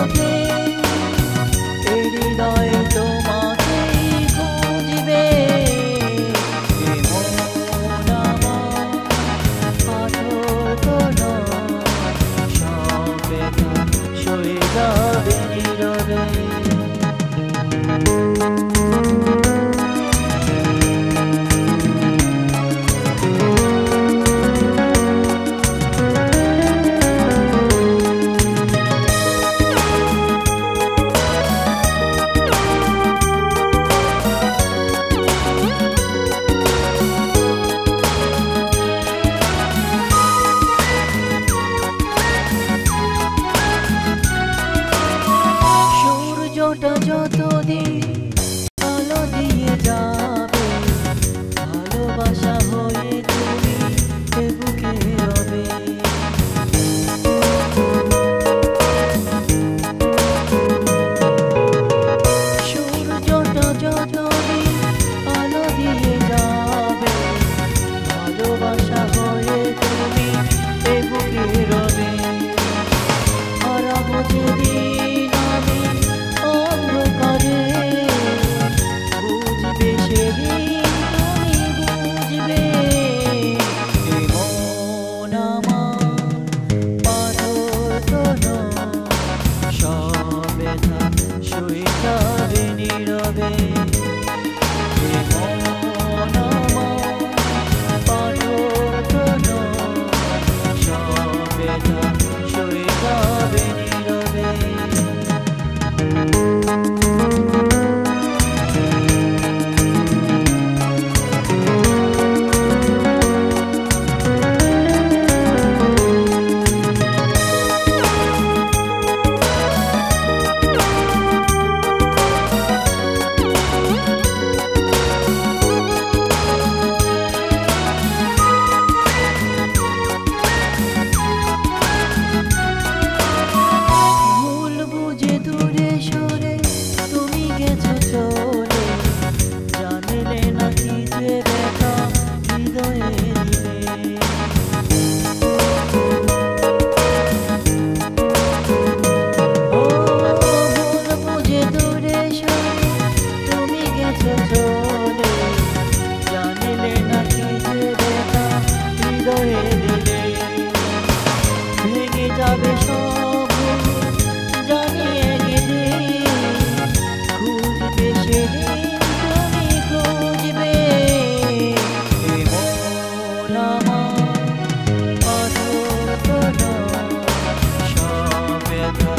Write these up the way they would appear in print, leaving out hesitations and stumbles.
চোখে এই হৃদয় তোমাকেই খুঁজবে। এ মন আমার পাথর তো নয়, সব ব্যথা সয়ে যাবে নীরবে। যতদিন আলো দিয়ে যাবে, ভালোবাসা হয়ে তুমি এ বুকে রবে। সূর্যটা যতদিন আলো দিয়ে যাবে, ভালোবাসা হয়ে তুমি এ বুকে রবে। হারাবো যেদিন আমি অন্ধকারে, বুঝবে সেদিন তুমি বুঝবে। এ মন আমার পাথর তো নয়, সব ব্যথা সয়ে যাবে নীরবে। এ মন আমার পাথর তো নয়, সব ব্যথা সয়ে যাবে নীরবে। ভেঙে যাবে সব জানিয়ে গেলে, খুঁজবে সেদিন তুমি খুঁজবে। এ মন আমার পাথর তো নয়, সব ব্যথা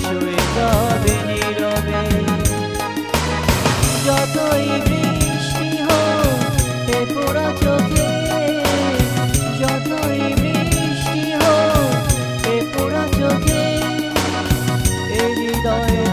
সয়ে যাবে নীরবে। যতই বৃষ্টি হোক এ পোড়া চোখে, যতই বৃষ্টি হোক এ পোড়া চোখে, এই হৃদয়ে